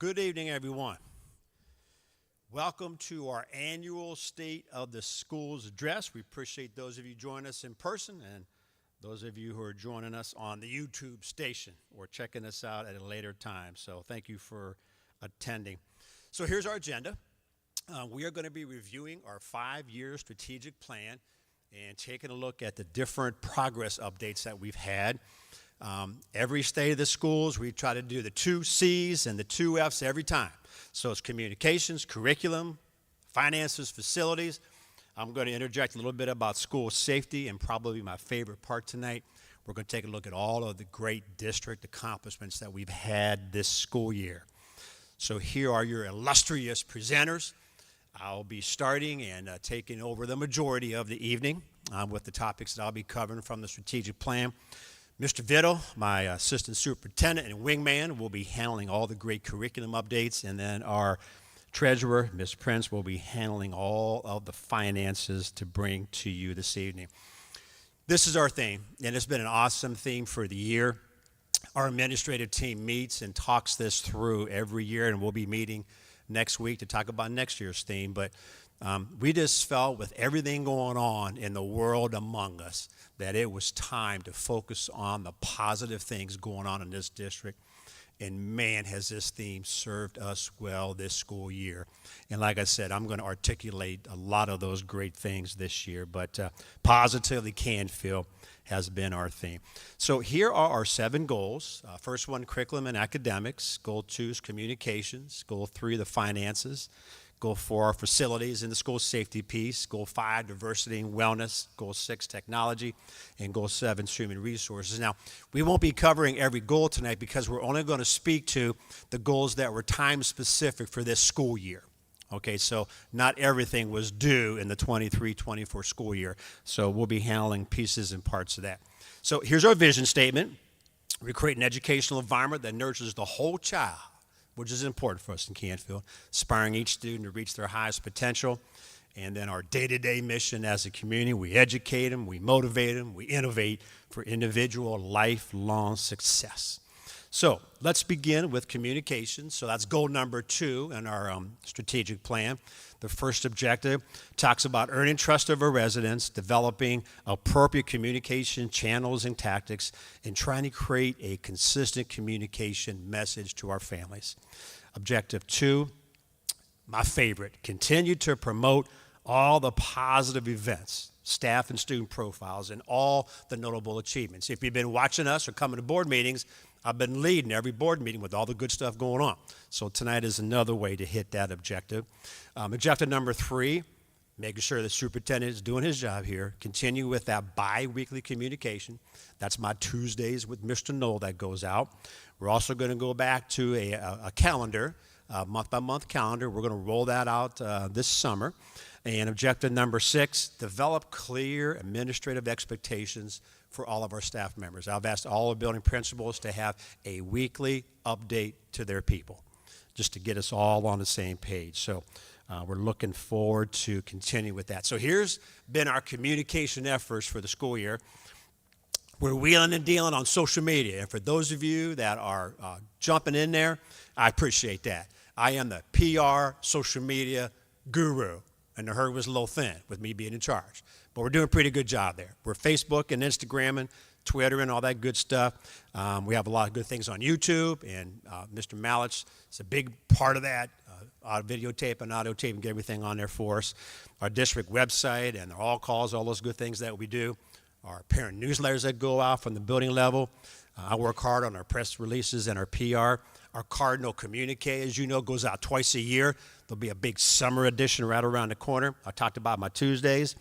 Good evening, everyone. Welcome to our annual State of the Schools address. We appreciate those of you joining us in person and those of you who are joining us on the YouTube station or checking us out at a later time. So thank you for attending. So here's our agenda. We are going to be reviewing our 5-year strategic plan and taking a look at the different progress updates that we've had. Every State of the Schools, we try to do the 2 C's and the 2 F's every time. So it's communications, curriculum, finances, facilities. I'm going to interject a little bit about school safety, and probably my favorite part tonight, we're going to take a look at all of the great district accomplishments that we've had this school year. So here are your illustrious presenters. I'll be starting and taking over the majority of the evening with the topics that I'll be covering from the strategic plan. Mr. Vittle, my assistant superintendent and wingman, will be handling all the great curriculum updates, and then our treasurer, Ms. Prince, will be handling all of the finances to bring to you this evening. This is our theme, and it's been an awesome theme for the year. Our administrative team meets and talks this through every year, and we'll be meeting next week to talk about next year's theme. But we just felt with everything going on in the world among us that it was time to focus on the positive things going on in this district. And man, has this theme served us well this school year. And like I said, I'm going to articulate a lot of those great things this year, but Positively Canfield has been our theme. So here are our 7 goals. First one, curriculum and academics. Goal 2 is communications. Goal 3, the finances. Goal 4, our facilities and the school safety piece. Goal 5, diversity and wellness. Goal 6, technology. And Goal 7, human resources. Now, we won't be covering every goal tonight because we're only going to speak to the goals that were time specific for this school year. Okay, so not everything was due in the 23-24 school year. So we'll be handling pieces and parts of that. So here's our vision statement. We create an educational environment that nurtures the whole child, which is important for us in Canfield, inspiring each student to reach their highest potential. And then our day-to-day mission as a community, we educate them, we motivate them, we innovate for individual lifelong success. So let's begin with communication. So that's goal number 2 in our strategic plan. The first objective talks about earning trust of our residents, developing appropriate communication channels and tactics, and trying to create a consistent communication message to our families. Objective 2, my favorite, continue to promote all the positive events, staff and student profiles, and all the notable achievements. If you've been watching us or coming to board meetings, I've been leading every board meeting with all the good stuff going on. So tonight is another way to hit that objective. Objective number 3, making sure the superintendent is doing his job here. Continue with that bi-weekly communication. That's my Tuesdays with Mr. Knoll that goes out. We're also going to go back to a calendar, a month-by-month calendar. We're going to roll that out this summer. And objective number 6, develop clear administrative expectations for all of our staff members. I've asked all the building principals to have a weekly update to their people, just to get us all on the same page. So we're looking forward to continue with that. So here's been our communication efforts for the school year. We're wheeling and dealing on social media. And for those of you that are jumping in there, I appreciate that. I am the PR social media guru, and the herd was a little thin with me being in charge. But we're doing a pretty good job there. We're Facebook and Instagram and Twitter and all that good stuff. We have a lot of good things on YouTube, and Mr. Malich is a big part of that. Videotape and audio tape and get everything on there for us. Our district website and our all calls, all those good things that we do. Our parent newsletters that go out from the building level. I work hard on our press releases and our PR. Our Cardinal Communique, as you know, goes out twice a year. There'll be a big summer edition right around the corner. I talked about my Tuesdays.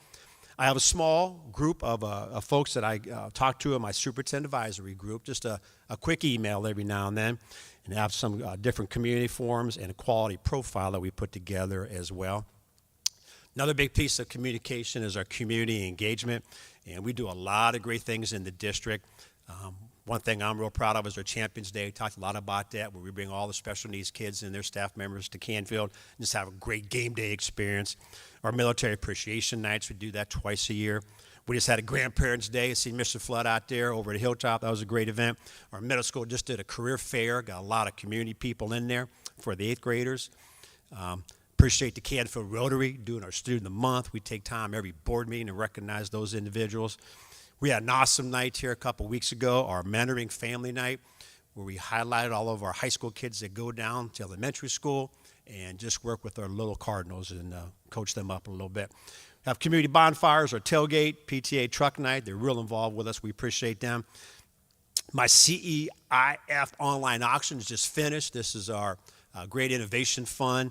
I have a small group of folks that I talk to in my superintendent advisory group, just a quick email every now and then, and have some different community forums and a quality profile that we put together as well. Another big piece of communication is our community engagement, and we do a lot of great things in the district. One thing I'm real proud of is our Champions Day. We talked a lot about that, where we bring all the special needs kids and their staff members to Canfield and just have a great game day experience. Our military appreciation nights, we do that twice a year. We just had a Grandparents' Day. I see Mr. Flood out there over at Hilltop. That was a great event. Our middle school just did a career fair, got a lot of community people in there. for the 8th graders. Appreciate the Canfield Rotary doing our Student of the Month. We take time every board meeting to recognize those individuals. We had an awesome night here a couple weeks ago, our mentoring family night, where we highlighted all of our high school kids that go down to elementary school and just work with our little Cardinals and coach them up a little bit. Have community bonfires, our tailgate, PTA truck night. They're real involved with us. We appreciate them. My CEIF online auction is just finished. This is our Great Innovation Fund.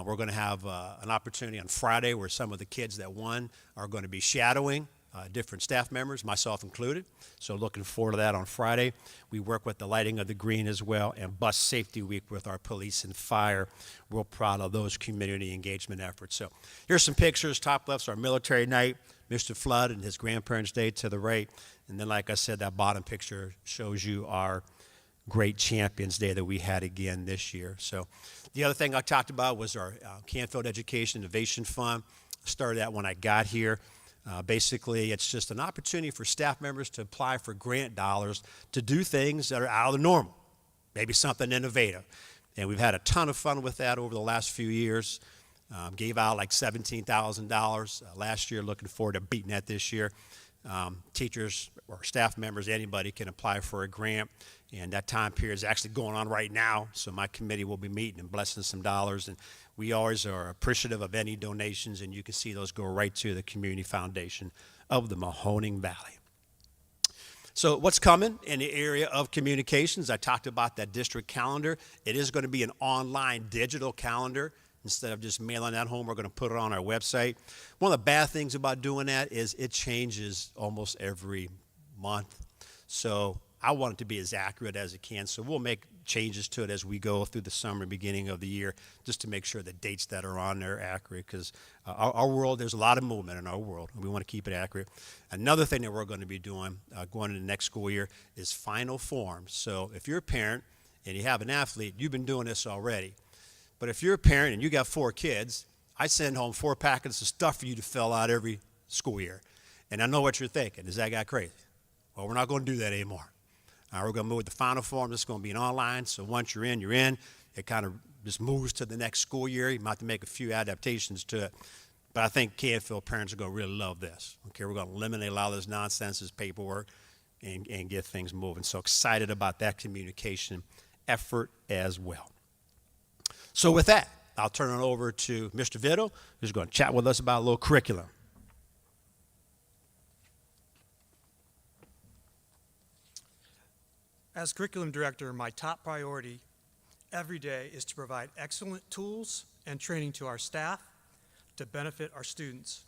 We're going to have an opportunity on Friday where some of the kids that won are going to be shadowing different staff members, myself included. So looking forward to that on Friday. We work with the Lighting of the Green as well, and Bus Safety Week with our police and fire. Real proud of those community engagement efforts. So here's some pictures. Top left's our military night, Mr. Flood and his grandparents' day to the right. And then, like I said, that bottom picture shows you our great Champions Day that we had again this year. So the other thing I talked about was our Canfield Education Innovation Fund. I started that when I got here. Basically, it's just an opportunity for staff members to apply for grant dollars to do things that are out of the normal, maybe something innovative. And we've had a ton of fun with that over the last few years. Gave out like $17,000 last year, looking forward to beating that this year. Teachers or staff members, anybody can apply for a grant, and that time period is actually going on right now, so my committee will be meeting and blessing some dollars, and we always are appreciative of any donations, and you can see those go right to the Community Foundation of the Mahoning Valley. So what's coming in the area of communications? I talked about that district calendar. It is going to be an online digital calendar. Instead of just mailing that home, we're going to put it on our website. One of the bad things about doing that is it changes almost every month. So I want it to be as accurate as it can. So we'll make changes to it as we go through the summer, beginning of the year, just to make sure the dates that are on there are accurate, because our world, there's a lot of movement in our world, and we want to keep it accurate. Another thing that we're going to be doing going into the next school year is final forms. So if you're a parent and you have an athlete, you've been doing this already. But if you're a parent and you got 4 kids, I send home 4 packets of stuff for you to fill out every school year. And I know what you're thinking. Is that guy crazy? Well, we're not going to do that anymore. We're going to move with the final form. It's going to be an online. So once you're in, you're in. It kind of just moves to the next school year. You might have to make a few adaptations to it. But I think Canfield parents are going to really love this. Okay, we're going to eliminate a lot of this nonsense, this paperwork, and get things moving. So excited about that communication effort as well. So with that, I'll turn it over to Mr. Vittle, who's going to chat with us about a little curriculum. As curriculum director, my top priority every day is to provide excellent tools and training to our staff to benefit our students.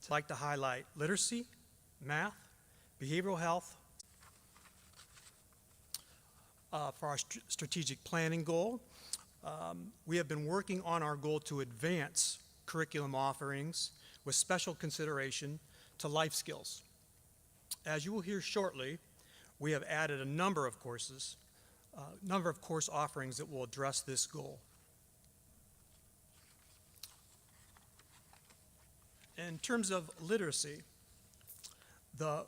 I'd like to highlight literacy, math, behavioral health. For our strategic planning goal, we have been working on our goal to advance curriculum offerings with special consideration to life skills. As you will hear shortly, we have added a number of course offerings that will address this goal. In terms of literacy, the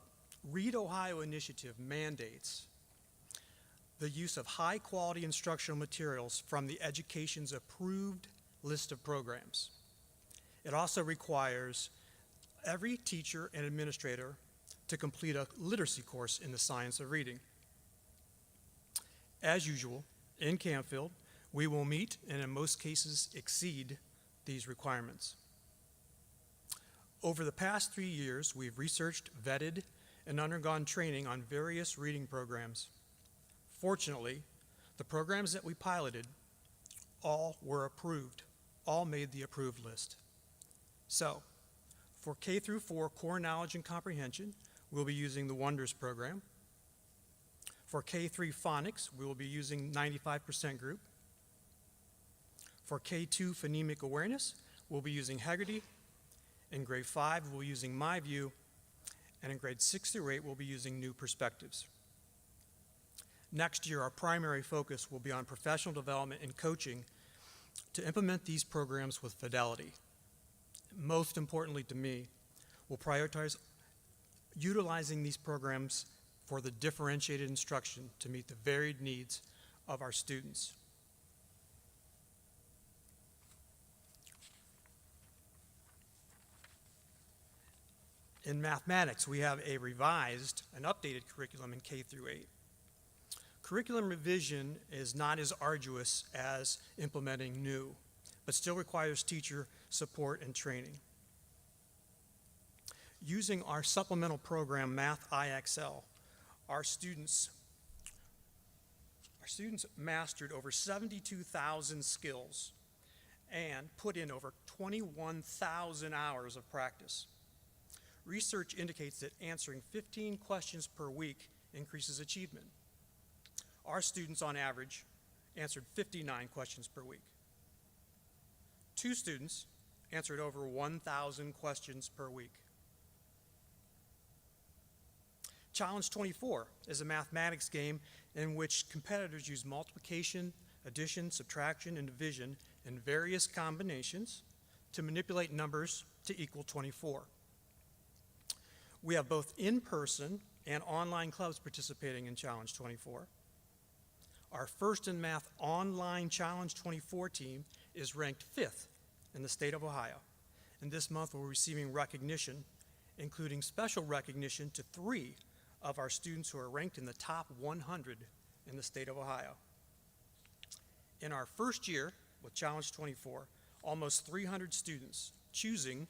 Read Ohio initiative mandates the use of high-quality instructional materials from the education's approved list of programs. It also requires every teacher and administrator to complete a literacy course in the science of reading. As usual, in Canfield, we will meet and in most cases exceed these requirements. Over the past 3 years, we've researched, vetted, and undergone training on various reading programs. Fortunately, the programs that we piloted all were approved, all made the approved list. So, for K through 4 core knowledge and comprehension, we'll be using the Wonders program. For K3 phonics, we will be using 95% group. For K2 phonemic awareness, we'll be using Heggerty. In grade 5, we'll be using MyView. And in grade 6 through 8, we'll be using New Perspectives. Next year, our primary focus will be on professional development and coaching to implement these programs with fidelity. Most importantly to me, we'll prioritize utilizing these programs for the differentiated instruction to meet the varied needs of our students. In mathematics, we have a revised and updated curriculum in K through 8. Curriculum revision is not as arduous as implementing new, but still requires teacher support and training. Using our supplemental program, Math IXL, our students mastered over 72,000 skills and put in over 21,000 hours of practice. Research indicates that answering 15 questions per week increases achievement. Our students, on average, answered 59 questions per week. 2 students answered over 1,000 questions per week. Challenge 24 is a mathematics game in which competitors use multiplication, addition, subtraction, and division in various combinations to manipulate numbers to equal 24. We have both in-person and online clubs participating in Challenge 24. Our First in Math online Challenge 24 team is ranked 5th in the state of Ohio. And this month we're receiving recognition, including special recognition to 3 of our students who are ranked in the top 100 in the state of Ohio. In our first year with Challenge 24, almost 300 students choosing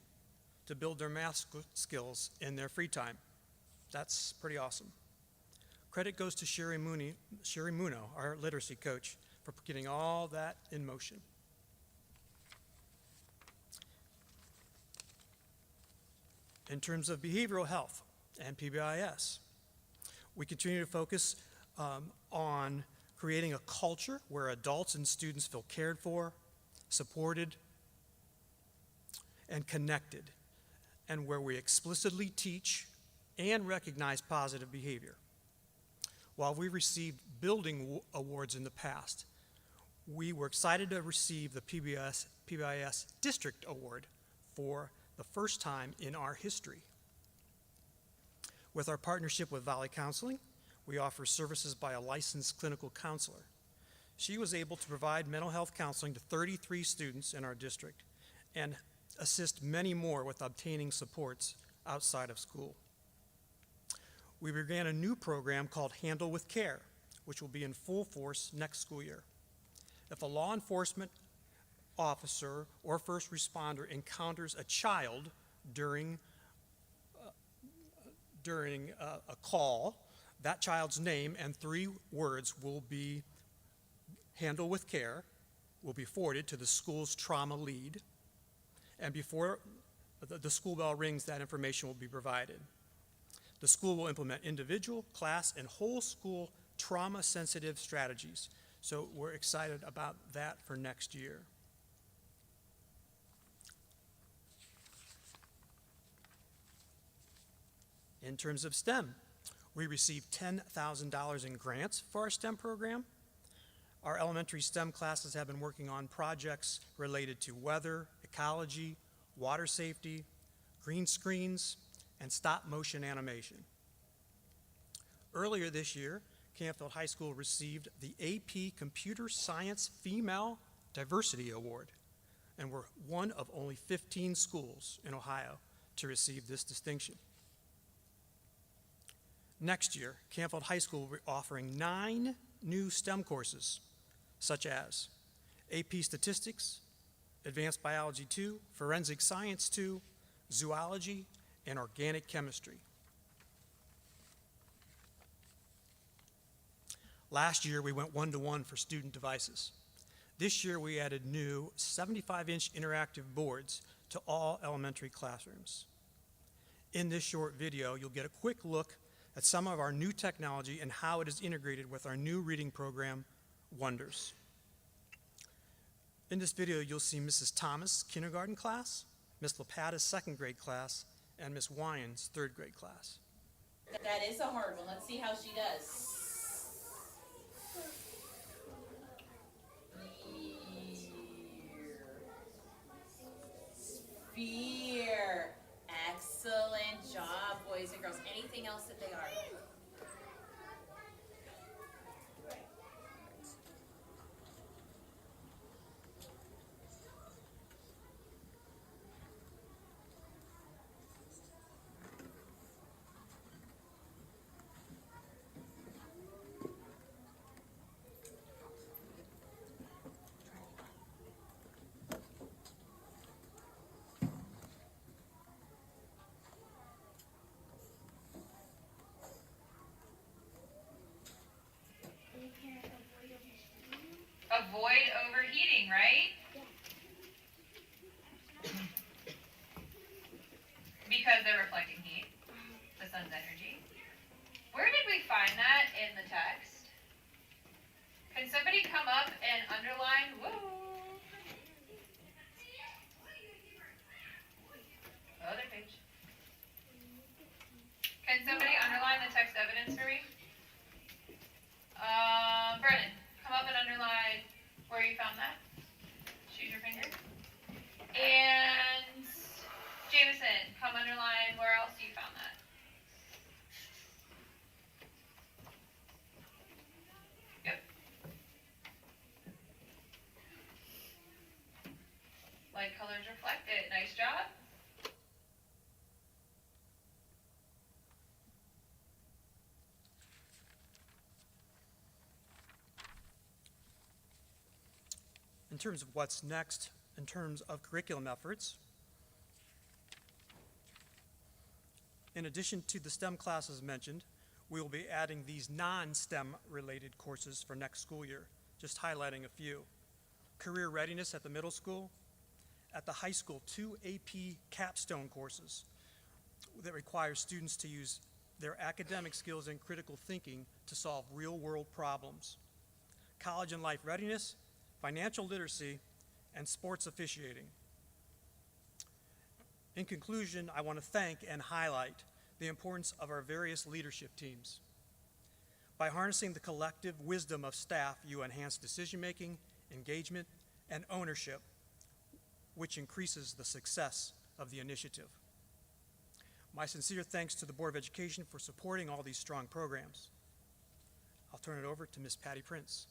to build their math skills in their free time. That's pretty awesome. Credit goes to Sherry Muno, our literacy coach, for getting all that in motion. In terms of behavioral health and PBIS, we continue to focus on creating a culture where adults and students feel cared for, supported, and connected, and where we explicitly teach and recognize positive behavior. While we received building awards in the past, we were excited to receive the PBIS District Award for the first time in our history. With our partnership with Valley Counseling, we offer services by a licensed clinical counselor. She was able to provide mental health counseling to 33 students in our district and assist many more with obtaining supports outside of school. We began a new program called Handle with Care, which will be in full force next school year. If a law enforcement officer or first responder encounters a child during a call, that child's name and 3 words will be Handle with Care, will be forwarded to the school's trauma lead, and before the school bell rings, that information will be provided. The school will implement individual, class, and whole school trauma-sensitive strategies. So we're excited about that for next year. In terms of STEM, we received $10,000 in grants for our STEM program. Our elementary STEM classes have been working on projects related to weather, ecology, water safety, green screens, and stop-motion animation. Earlier this year, Canfield High School received the AP Computer Science Female Diversity Award, and we're one of only 15 schools in Ohio to receive this distinction. Next year, Canfield High School will be offering 9 new STEM courses, such as AP Statistics, Advanced Biology 2, Forensic Science 2, Zoology, and Organic Chemistry. Last year, we went 1-to-1 for student devices. This year, we added new 75-inch interactive boards to all elementary classrooms. In this short video, you'll get a quick look at some of our new technology and how it is integrated with our new reading program, Wonders. In this video, you'll see Mrs. Thomas' kindergarten class, Miss Lapata's 2nd grade class, and Miss Wyans' 3rd grade class. That is a hard one. Let's see how she does. Sphere. Excellent job, boys and girls. Anything else that they are? Because they're reflecting heat, the sun's energy. Where did we find that in the text? Can somebody come up and underline, whoa. Other page. Can somebody underline the text evidence for me? Brennan, come up and underline where you found that. Choose your finger. And Jameson, come underline where else you found that. Yep. Light colors reflect it. Nice job. In terms of what's next, in terms of curriculum efforts, in addition to the STEM classes mentioned, we will be adding these non-STEM related courses for next school year, just highlighting a few. Career readiness at the middle school. At the high school, 2 AP capstone courses that require students to use their academic skills and critical thinking to solve real-world problems. College and life readiness, financial literacy, and sports officiating. In conclusion, I want to thank and highlight the importance of our various leadership teams. By harnessing the collective wisdom of staff, you enhance decision-making, engagement, and ownership, which increases the success of the initiative. My sincere thanks to the Board of Education for supporting all these strong programs. I'll turn it over to Ms. Patty Prince.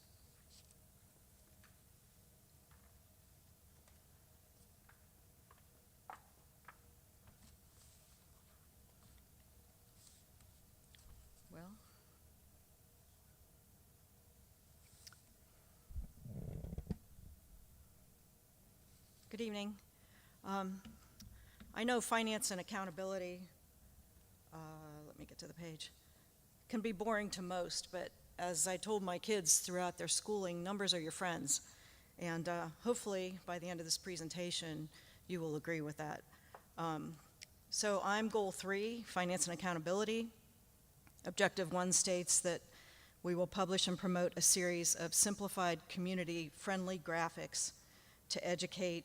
Well, good evening. I know finance and accountability, let me get to the page, can be boring to most, but as I told my kids throughout their schooling, numbers are your friends. And hopefully by the end of this presentation, you will agree with that. So I'm goal 3, finance and accountability. Objective 1 states that we will publish and promote a series of simplified community-friendly graphics to educate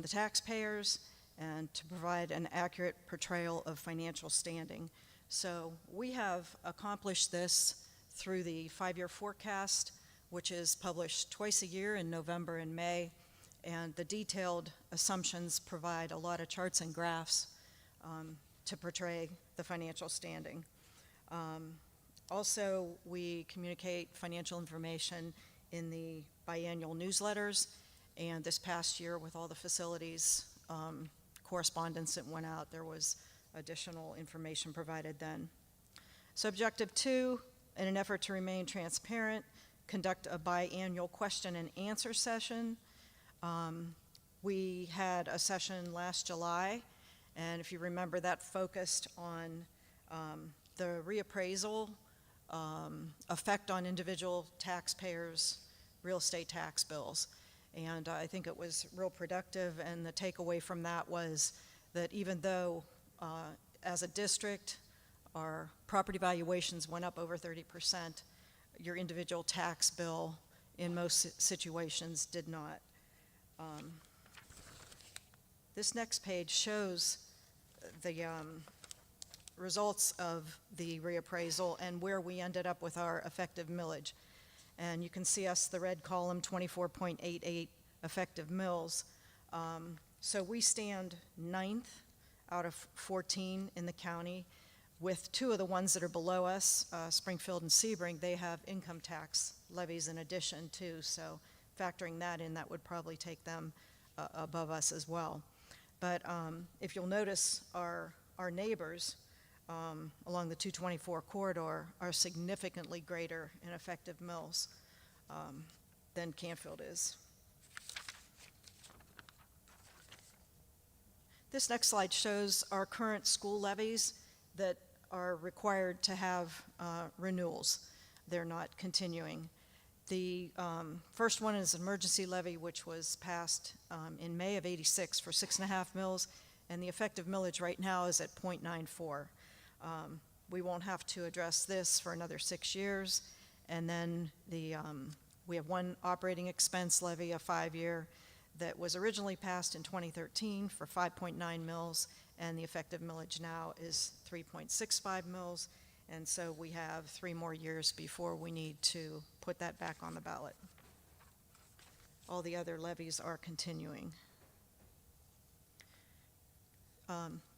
the taxpayers and to provide an accurate portrayal of financial standing. So we have accomplished this through the 5-year forecast, which is published twice a year in November and May, and the detailed assumptions provide a lot of charts and graphs to portray the financial standing. Also, we communicate financial information in the biannual newsletters, and this past year with all the facilities correspondence that went out, there was additional information provided then. So objective 2, in an effort to remain transparent, conduct a biannual question and answer session. We had a session last July, and if you remember, that focused on the reappraisal effect on individual taxpayers' real estate tax bills. And I think it was real productive, and the takeaway from that was that even though as a district our property valuations went up over 30%, your individual tax bill in most situations did not. This next page shows the results of the reappraisal and where we ended up with our effective millage. And you can see us, the red column, 24.88 effective mills. So we stand 9th out of 14 in the county, with 2 of the ones that are below us, Springfield and Sebring. They have income tax levies in addition too, so factoring that in, that would probably take them above us as well. But if you'll notice, our neighbors along the 224 corridor are significantly greater in effective mills than Canfield is. This next slide shows our current school levies that are required to have renewals. They're not continuing. The first one is emergency levy, which was passed in May of '86 for 6.5 mills, and the effective millage right now is at 0.94. We won't have to address this for another 6 years, and then we have one operating expense levy, a 5-year, that was originally passed in 2013 for 5.9 mils, and the effective millage now is 3.65 mils, and so we have 3 more years before we need to put that back on the ballot. All the other levies are continuing.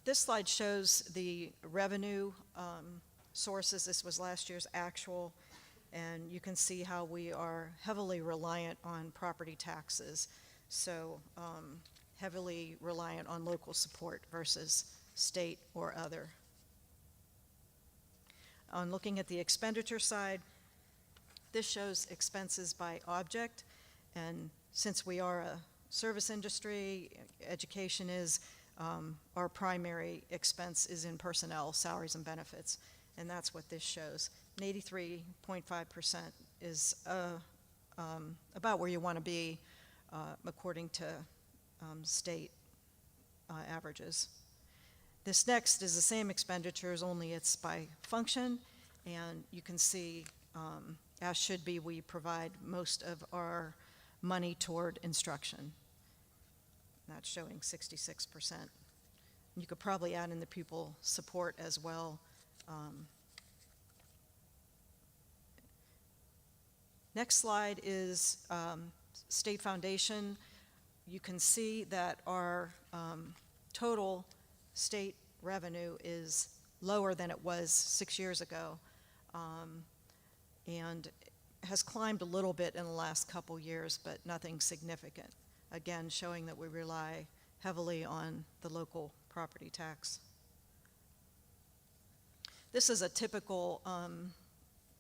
This slide shows the revenue sources. This was last year's actual, and you can see how we are heavily reliant on property taxes. So heavily reliant on local support versus state or other. On looking at the expenditure side, this shows expenses by object, and since we are a service industry, education is, our primary expense is in personnel, salaries and benefits, and that's what this shows. And 83.5% is about where you want to be according to state averages. This next is the same expenditures, only it's by function, and you can see, as should be, we provide most of our money toward instruction. That's showing 66%. You could probably add in the pupil support as well. Next slide is state foundation. You can see that our total state revenue is lower than it was 6 years ago, and has climbed a little bit in the last couple years, but nothing significant. Again, showing that we rely heavily on the local property tax. This is a typical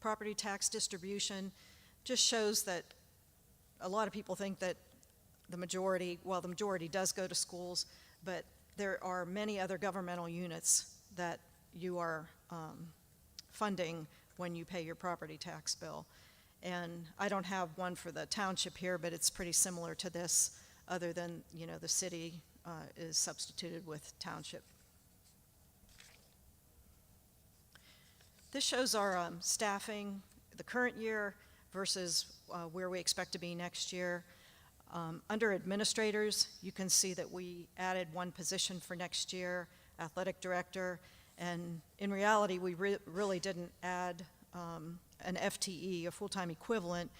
property tax distribution. Just shows that a lot of people think that the majority does go to schools, but there are many other governmental units that you are funding when you pay your property tax bill. And I don't have one for the township here, but it's pretty similar to this, other than, you know, the city is substituted with township. This shows our staffing the current year versus where we expect to be next year. Under administrators, you can see that we added one position for next year, athletic director, and in reality, we really didn't add an FTE, a full-time equivalent.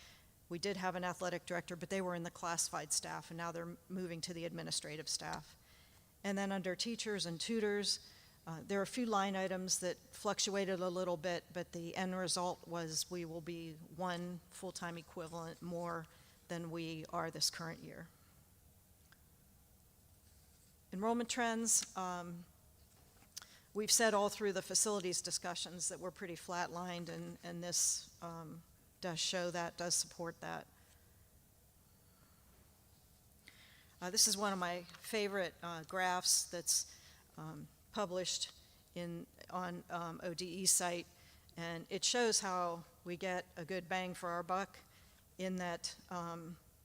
We did have an athletic director, but they were in the classified staff, and now they're moving to the administrative staff. And then under teachers and tutors, there are a few line items that fluctuated a little bit, but the end result was we will be one full-time equivalent more than we are this current year. Enrollment trends, we've said all through the facilities discussions that we're pretty flatlined, and this does show that, does support that. This is one of my favorite graphs that's published on ODE site, and it shows how we get a good bang for our buck in that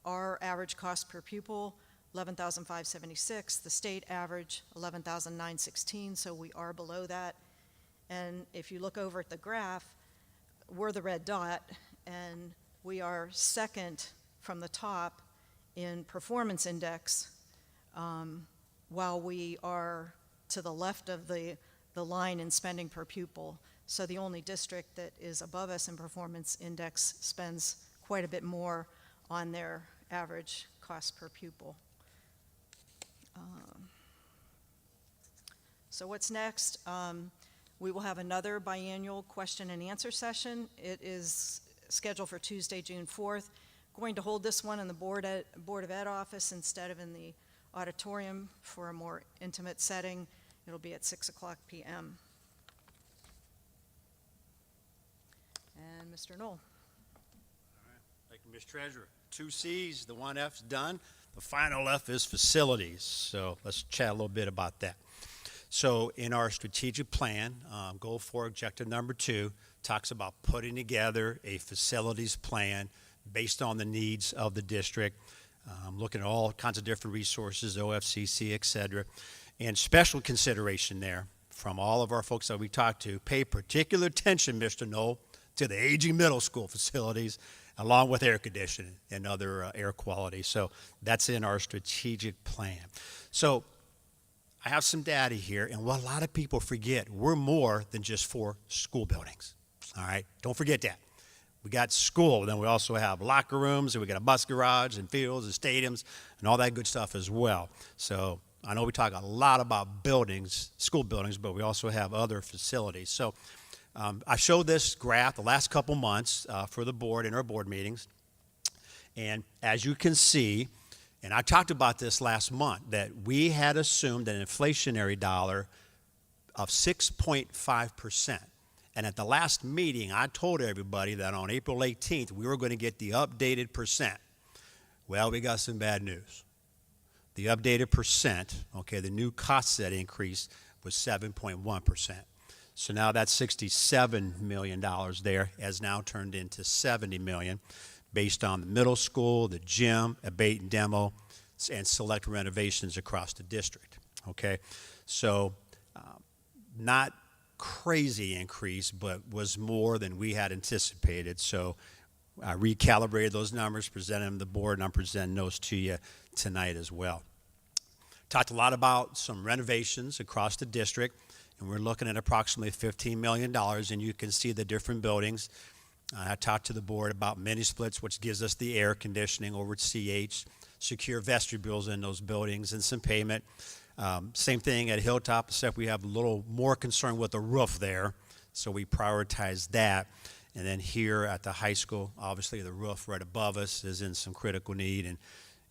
our average cost per pupil, $11,576, the state average, $11,916, so we are below that. And if you look over at the graph, we're the red dot, and we are second from the top in performance index, while we are to the left of the line in spending per pupil. So the only district that is above us in performance index spends quite a bit more on their average cost per pupil. So what's next? We will have another biannual question and answer session. It is scheduled for Tuesday, June 4th. Going to hold this one in the Board of Ed office instead of in the auditorium for a more intimate setting. It'll be at 6:00 p.m. And Mr. Knoll. Thank you, Ms. Treasurer. 2 C's, the 1 F's done. The final F is facilities. So let's chat a little bit about that. So in our strategic plan, goal 4, objective number 2, talks about putting together a facilities plan based on the needs of the district, looking at all kinds of different resources, OFCC, et cetera. And special consideration there from all of our folks that we talked to, pay particular attention, Mr. Knoll, to the aging middle school facilities, along with air conditioning and other air quality. So that's in our strategic plan. So I have some data here, and what a lot of people forget, we're more than just 4 school buildings. All right, don't forget that. We got school, then we also have locker rooms, and we got a bus garage and fields and stadiums and all that good stuff as well. So I know we talk a lot about buildings, school buildings, but we also have other facilities. So I showed this graph the last couple months for the board in our board meetings. And as you can see, and I talked about this last month, that we had assumed an inflationary dollar of 6.5%. And at the last meeting, I told everybody that on April 18th, we were going to get the updated percent. Well, we got some bad news. The updated percent, okay, the new cost set increase was 7.1%. So now that $67 million there has now turned into $70 million based on the middle school, the gym, abate and demo, and select renovations across the district, okay? So not crazy increase, but was more than we had anticipated. So I recalibrated those numbers, presented them to the board, and I'm presenting those to you tonight as well. Talked a lot about some renovations across the district, and we're looking at approximately $15 million, and you can see the different buildings. I talked to the board about mini splits, which gives us the air conditioning over at CH, secure vestibules in those buildings, and some payment. Same thing at Hilltop, except we have a little more concern with the roof there, so we prioritize that. And then here at the high school, obviously the roof right above us is in some critical need, and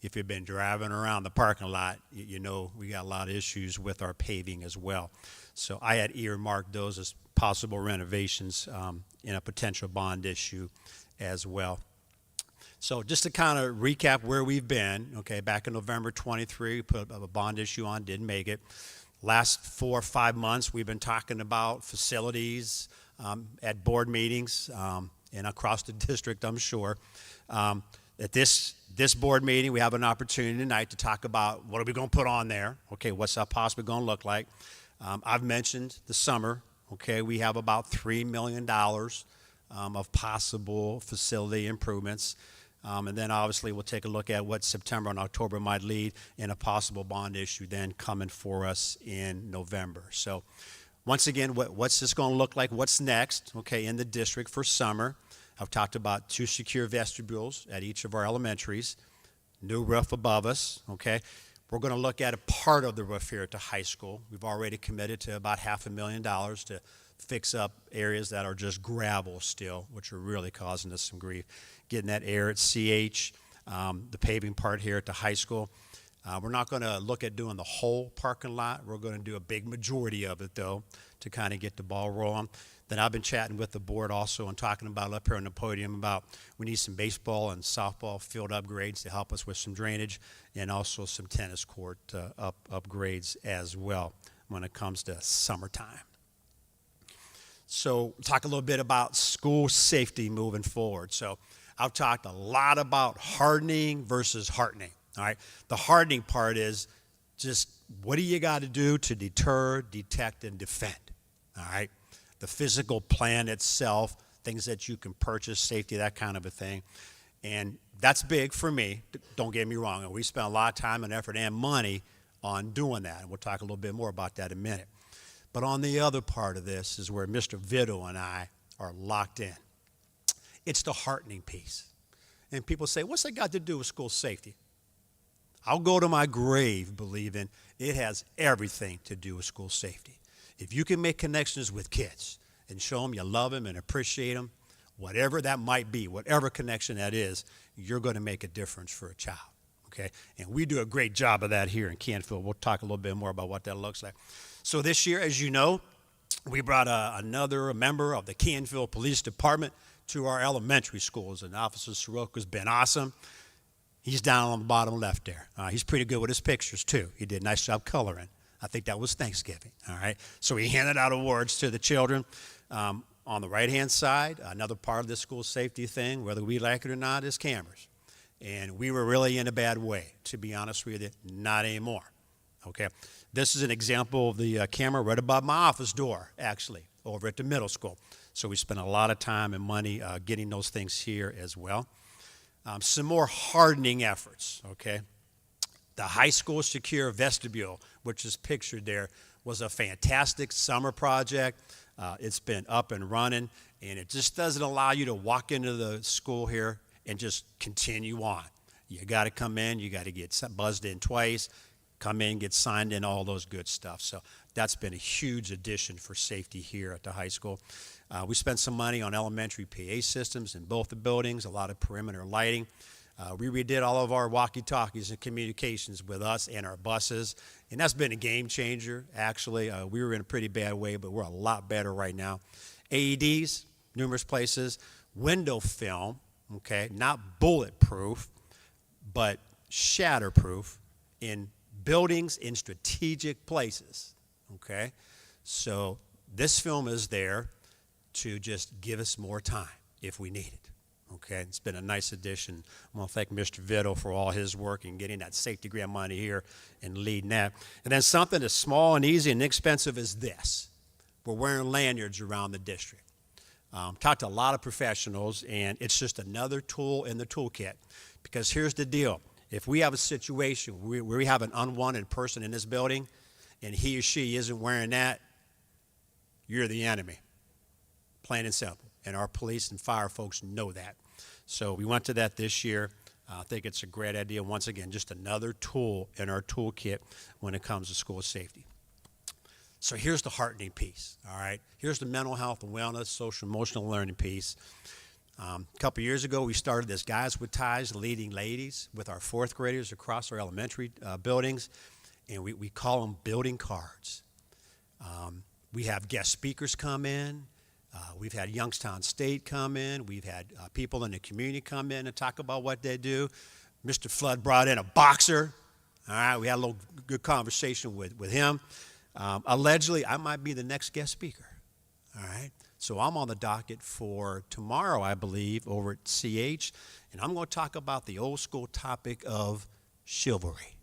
if you've been driving around the parking lot, you know we got a lot of issues with our paving as well. So I had earmarked those as possible renovations in a potential bond issue as well. So just to kind of recap where we've been, okay, back in November 23, we put a bond issue on, didn't make it. Last 4 or 5 months, we've been talking about facilities at board meetings and across the district, I'm sure. At this board meeting, we have an opportunity tonight to talk about what are we going to put on there, okay, what's that possibly going to look like. I've mentioned the summer, okay, we have about $3 million of possible facility improvements. And then obviously we'll take a look at what September and October might lead in a possible bond issue then coming for us in November. So once again, what's this going to look like? What's next, okay, in the district for summer? I've talked about 2 secure vestibules at each of our elementaries, new roof above us, okay? We're going to look at a part of the roof here at the high school. We've already committed to about $500,000 to fix up areas that are just gravel still, which are really causing us some grief. Getting that air at CH, the paving part here at the high school. We're not going to look at doing the whole parking lot. We're going to do a big majority of it, though, to kind of get the ball rolling. Then I've been chatting with the board also and talking about up here on the podium about we need some baseball and softball field upgrades to help us with some drainage and also some tennis court upgrades as well when it comes to summertime. So talk a little bit about school safety moving forward. So I've talked a lot about hardening versus heartening, all right? The hardening part is just what do you got to do to deter, detect, and defend, all right? The physical plan itself, things that you can purchase, safety, that kind of a thing. And that's big for me, don't get me wrong. And we spent a lot of time and effort and money on doing that. And we'll talk a little bit more about that in a minute. But on the other part of this is where Mr. Vitto and I are locked in. It's the heartening piece. And people say, what's that got to do with school safety? I'll go to my grave believing it has everything to do with school safety. If you can make connections with kids and show them you love them and appreciate them, whatever that might be, whatever connection that is, you're going to make a difference for a child, okay? And we do a great job of that here in Canfield. We'll talk a little bit more about what that looks like. So this year, as you know, we brought another member of the Canfield Police Department to our elementary schools, and Officer Soroka's been awesome. He's down on the bottom left there. He's pretty good with his pictures, too. He did a nice job coloring. I think that was Thanksgiving, all right? So he handed out awards to the children. On the right-hand side, another part of this school safety thing, whether we like it or not, is cameras. And we were really in a bad way, to be honest with you, not anymore, okay? This is an example of the camera right above my office door, actually, over at the middle school. So we spent a lot of time and money getting those things here as well. Some more hardening efforts, okay? The high school secure vestibule, which is pictured there, was a fantastic summer project. It's been up and running, and it just doesn't allow you to walk into the school here and just continue on. You got to come in, you got to get buzzed in twice, come in, get signed in, all those good stuff. So that's been a huge addition for safety here at the high school. We spent some money on elementary PA systems in both the buildings, a lot of perimeter lighting. We redid all of our walkie-talkies and communications with us and our buses, and that's been a game changer, actually. We were in a pretty bad way, but we're a lot better right now. AEDs, numerous places. Window film, okay, not bulletproof, but shatterproof in buildings in strategic places, okay? So this film is there to just give us more time if we need it, okay? It's been a nice addition. I want to thank Mr. Vittle for all his work in getting that safety grant money here and leading that. And then something as small and easy and inexpensive as this. We're wearing lanyards around the district. Talked to a lot of professionals, and it's just another tool in the toolkit. Because here's the deal. If we have a situation where we have an unwanted person in this building and he or she isn't wearing that, you're the enemy. Plain and simple. And our police and fire folks know that. So we went to that this year. I think it's a great idea. Once again, just another tool in our toolkit when it comes to school safety. So here's the heartening piece, all right? Here's the mental health and wellness, social emotional learning piece. A couple years ago, we started this Guys with Ties Leading Ladies with our fourth graders across our elementary buildings, and we call them building cards. We have guest speakers come in. We've had Youngstown State come in. We've had people in the community come in and talk about what they do. Mr. Flood brought in a boxer. All right, we had a little good conversation with him. Allegedly, I might be the next guest speaker. All right. So I'm on the docket for tomorrow, I believe, over at CH, and I'm going to talk about the old school topic of chivalry.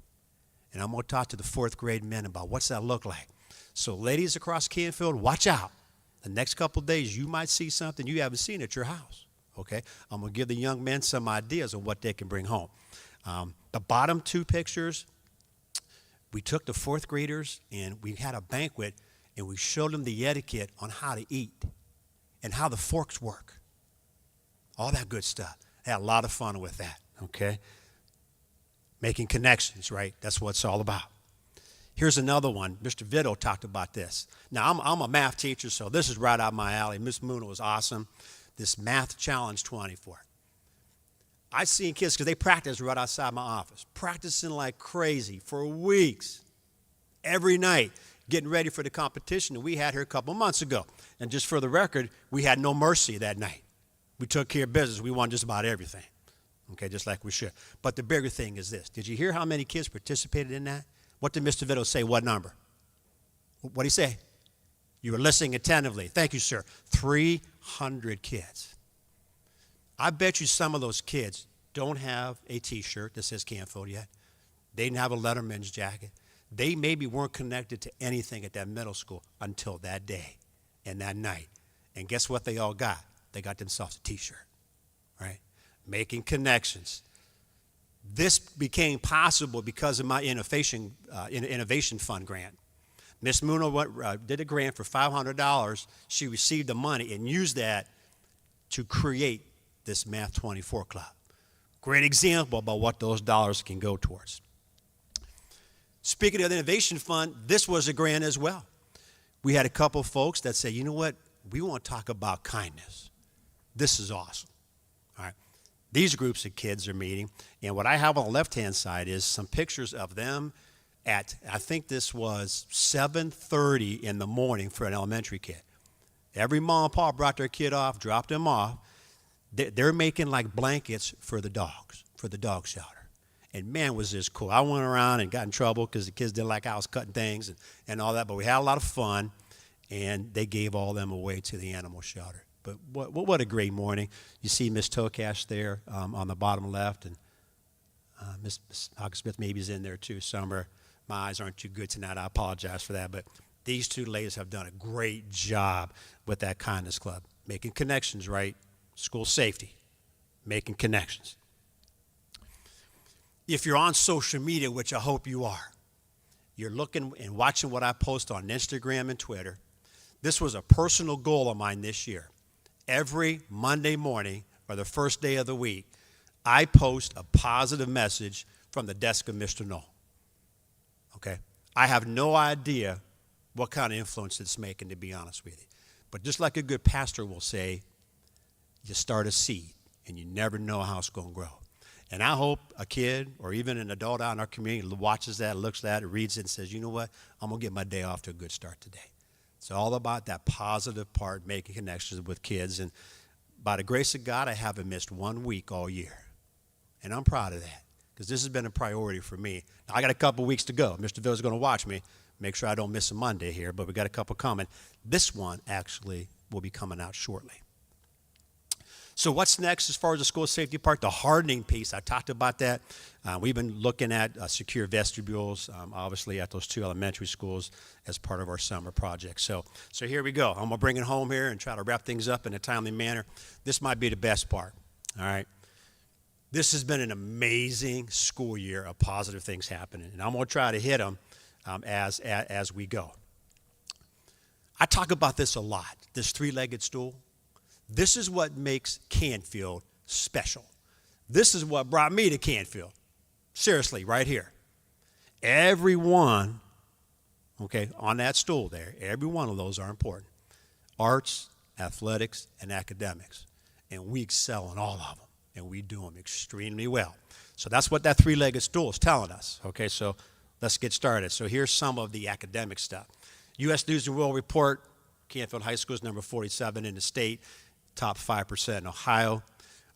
And I'm going to talk to the fourth grade men about what's that look like. So ladies across Canfield, watch out. The next couple of days, you might see something you haven't seen at your house, okay? I'm going to give the young men some ideas of what they can bring home. The bottom two pictures, we took the fourth graders, and we had a banquet, and we showed them the etiquette on how to eat and how the forks work. All that good stuff. Had a lot of fun with that, okay? Making connections, right? That's what it's all about. Here's another one. Mr. Vittle talked about this. Now, I'm a math teacher, so this is right out my alley. Miss Muno was awesome. This Math Challenge 24. I've seen kids, because they practice right outside my office, practicing like crazy for weeks, every night, getting ready for the competition that we had here a couple months ago. And just for the record, we had no mercy that night. We took care of business. We won just about everything, okay, just like we should. But the bigger thing is this. Did you hear how many kids participated in that? What did Mr. Vittle say? What number? What did he say? You were listening attentively. Thank you, sir. 300 kids. I bet you some of those kids don't have a T-shirt that says Canfield yet. They didn't have a Letterman's jacket. They maybe weren't connected to anything at that middle school until that day and that night. And guess what they all got? They got themselves a T-shirt, right? Making connections. This became possible because of my innovation fund grant. Miss Muno did a grant for $500. She received the money and used that to create this Math 24 Club. Great example about what those dollars can go towards. Speaking of the Innovation Fund, this was a grant as well. We had a couple folks that said, you know what, we want to talk about kindness. This is awesome. All right. These groups of kids are meeting, and what I have on the left-hand side is some pictures of them at, I think this was 7:30 in the morning for an elementary kid. Every mom and pop brought their kid off, dropped them off. They're making like blankets for the dogs, for the dog shelter. And man, was this cool. I went around and got in trouble because the kids didn't like how I was cutting things and all that, but we had a lot of fun, and they gave all them away to the animal shelter. But what a great morning. You see Miss Tokash there on the bottom left, and Miss Hawkins-Smith maybe is in there too somewhere. My eyes aren't too good tonight. I apologize for that. But these two ladies have done a great job with that Kindness Club. Making connections, right? School safety. Making connections. If you're on social media, which I hope you are, you're looking and watching what I post on Instagram and Twitter. This was a personal goal of mine this year. Every Monday morning or the first day of the week, I post a positive message from the desk of Mr. Knoll. Okay? I have no idea what kind of influence it's making, to be honest with you. But just like a good pastor will say, you start a seed, and you never know how it's going to grow. And I hope a kid or even an adult out in our community watches that, looks at it, reads it, and says, you know what, I'm going to get my day off to a good start today. It's all about that positive part, making connections with kids. And by the grace of God, I haven't missed 1 week all year. And I'm proud of that because this has been a priority for me. Now, I got a couple weeks to go. Mr. Ville's going to watch me, make sure I don't miss a Monday here, but we got a couple coming. This one actually will be coming out shortly. So what's next as far as the school safety part? The hardening piece, I talked about that. We've been looking at secure vestibules, obviously at those 2 elementary schools as part of our summer project. So here we go. I'm going to bring it home here and try to wrap things up in a timely manner. This might be the best part, all right? This has been an amazing school year of positive things happening, and I'm going to try to hit them as we go. I talk about this a lot, this 3-legged stool. This is what makes Canfield special. This is what brought me to Canfield. Seriously, right here. Everyone, okay, on that stool there, every one of those are important. Arts, athletics, and academics. And we excel in all of them, and we do them extremely well. So that's what that 3-legged stool is telling us. Okay, so let's get started. So here's some of the academic stuff. U.S. News & World Report, Canfield High School is number 47 in the state. Top 5% in Ohio.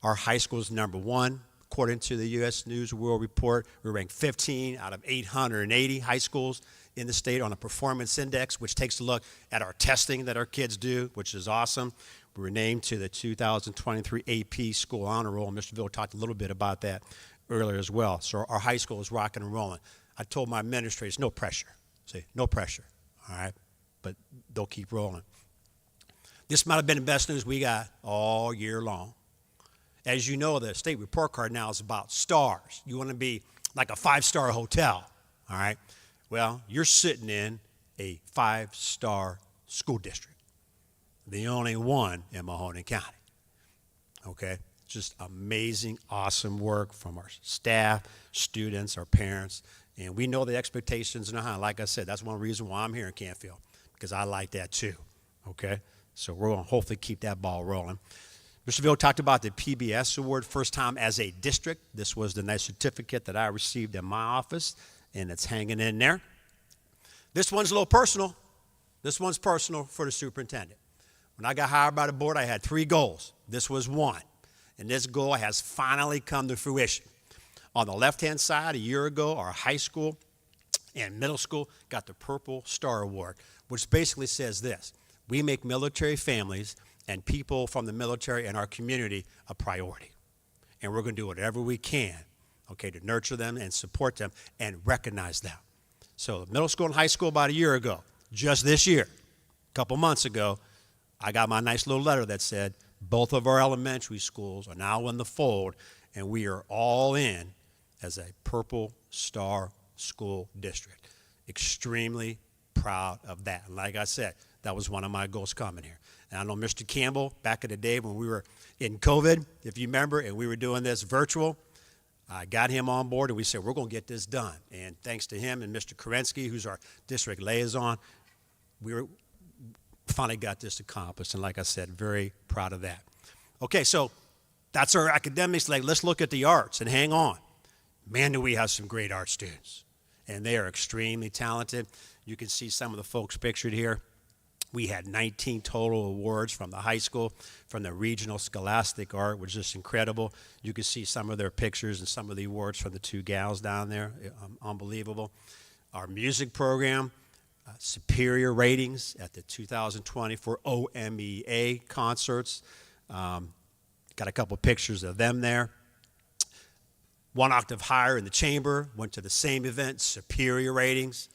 Our high school is number 1. According to the U.S. News World Report, we're ranked 15 out of 880 high schools in the state on a performance index, which takes a look at our testing that our kids do, which is awesome. We were named to the 2023 AP School Honor Roll. Mr. Ville talked a little bit about that earlier as well. So our high school is rocking and rolling. I told my administrators, no pressure. Say, no pressure, all right? But they'll keep rolling. This might have been the best news we got all year long. As you know, the state report card now is about stars. You want to be like a 5-star hotel, all right? Well, you're sitting in a 5-star school district, the only one in Mahoning County, okay? Just amazing, awesome work from our staff, students, our parents, and we know the expectations are high. Like I said, that's one reason why I'm here in Canfield, because I like that too, okay? So we're going to hopefully keep that ball rolling. Mr. Ville talked about the PBS award, first time as a district. This was the nice certificate that I received in my office, and it's hanging in there. This one's a little personal. This one's personal for the superintendent. When I got hired by the board, I had 3 goals. This was one, and this goal has finally come to fruition. On the left-hand side, a year ago, our high school and middle school got the Purple Star Award, which basically says this: we make military families and people from the military and our community a priority. And we're going to do whatever we can, okay, to nurture them and support them and recognize them. So middle school and high school about a year ago, just this year, a couple months ago, I got my nice little letter that said both of our elementary schools are now in the fold, and we are all in as a Purple Star School District. Extremely proud of that. And like I said, that was one of my goals coming here. And I know Mr. Campbell, back in the day when we were in COVID, if you remember, and we were doing this virtual, I got him on board, and we said, we're going to get this done. And thanks to him and Mr. Kerensky, who's our district liaison, we finally got this accomplished. And like I said, very proud of that. Okay, so that's our academics. Like, let's look at the arts and hang on. Man, do we have some great art students. And they are extremely talented. You can see some of the folks pictured here. We had 19 total awards from the high school, from the regional scholastic art, which is just incredible. You can see some of their pictures and some of the awards from the 2 gals down there. Unbelievable. Our music program, superior ratings at the 2024 OMEA concerts. Got a couple pictures of them there. 1 octave higher in the chamber, went to the same event, superior ratings,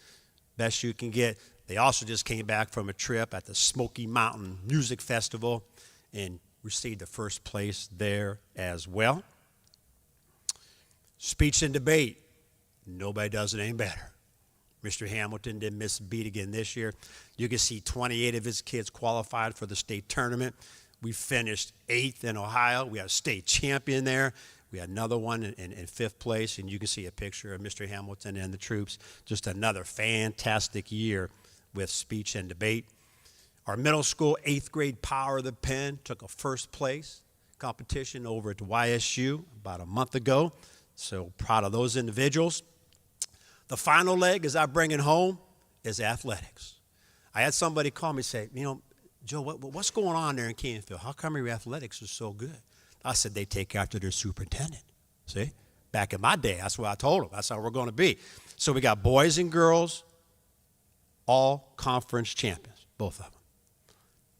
best you can get. They also just came back from a trip at the Smoky Mountain Music Festival and received the first place there as well. Speech and debate, nobody does it any better. Mr. Hamilton didn't miss a beat again this year. You can see 28 of his kids qualified for the state tournament. We finished 8th in Ohio. We had a state champion there. We had another one in 5th place, and you can see a picture of Mr. Hamilton and the troops. Just another fantastic year with speech and debate. Our middle school 8th grade Power of the Pen took a first place competition over at YSU about a month ago. So proud of those individuals. The final leg, as I bring it home, is athletics. I had somebody call me and say, Joe, what's going on there in Canfield? How come your athletics are so good? I said, they take after their superintendent. See? Back in my day, that's what I told them. That's how we're going to be. So we got boys and girls, all conference champions, both of them.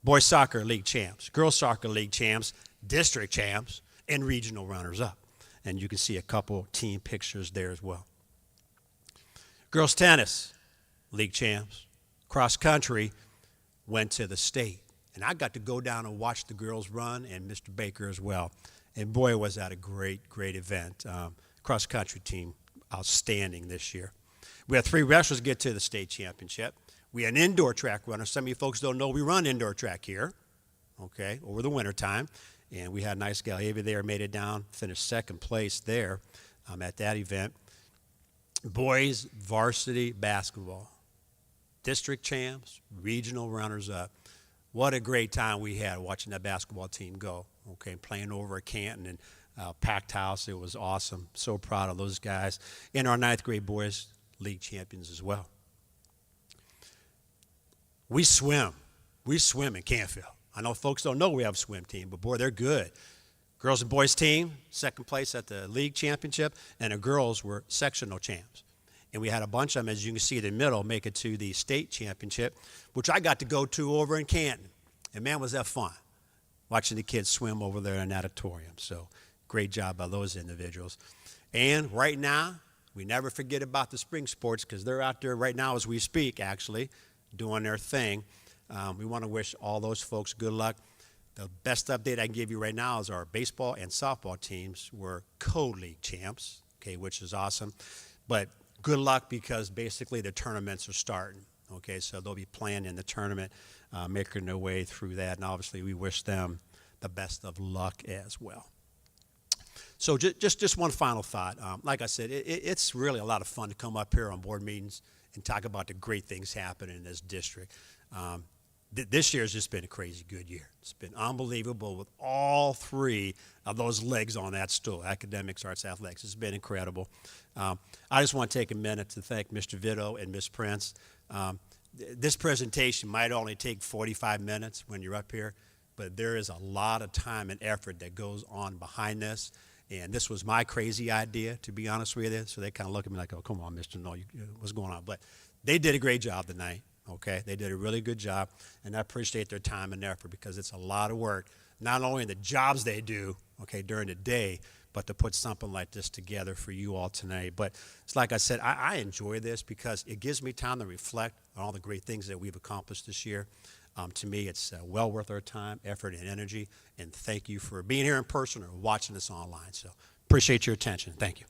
Boys soccer league champs, girls soccer league champs, district champs, and regional runners-up. And you can see a couple team pictures there as well. Girls tennis, league champs. Cross country went to the state. And I got to go down and watch the girls run, and Mr. Baker as well. And boy, was that a great, great event. Cross country team, outstanding this year. We had 3 wrestlers get to the state championship. We had an indoor track runner. Some of you folks don't know we run indoor track here, okay, over the wintertime. And we had a nice gal, Ava, there, made it down, finished 2nd place there at that event. Boys varsity basketball, district champs, regional runners-up. What a great time we had watching that basketball team go, okay, playing over at Canton and packed house. It was awesome. So proud of those guys. And our 9th grade boys league champions as well. We swim. We swim in Canfield. I know folks don't know we have a swim team, but boy, they're good. Girls and boys team, 2nd place at the league championship, and the girls were sectional champs. And we had a bunch of them, as you can see in the middle, make it to the state championship, which I got to go to over in Canton. And man, was that fun, watching the kids swim over there in that auditorium. So great job by those individuals. And right now, we never forget about the spring sports because they're out there right now as we speak, actually, doing their thing. We want to wish all those folks good luck. The best update I can give you right now is our baseball and softball teams were co-league champs, okay, which is awesome. But good luck because basically the tournaments are starting, okay, so they'll be playing in the tournament, making their way through that, and obviously we wish them the best of luck as well. So just one final thought. Like I said, it's really a lot of fun to come up here on board meetings and talk about the great things happening in this district. This year has just been a crazy good year. It's been unbelievable with all 3 of those legs on that stool, academics, arts, athletics. It's been incredible. I just want to take a minute to thank Mr. Vito and Ms. Prince. This presentation might only take 45 minutes when you're up here, but there is a lot of time and effort that goes on behind this. And this was my crazy idea, to be honest with you. So they kind of look at me like, oh, come on, Mr. No, what's going on? But they did a great job tonight, okay? They did a really good job, and I appreciate their time and effort because it's a lot of work, not only in the jobs they do, okay, during the day, but to put something like this together for you all tonight. But it's like I said, I enjoy this because it gives me time to reflect on all the great things that we've accomplished this year. To me, it's well worth our time, effort, and energy. And thank you for being here in person or watching us online. So appreciate your attention. Thank you.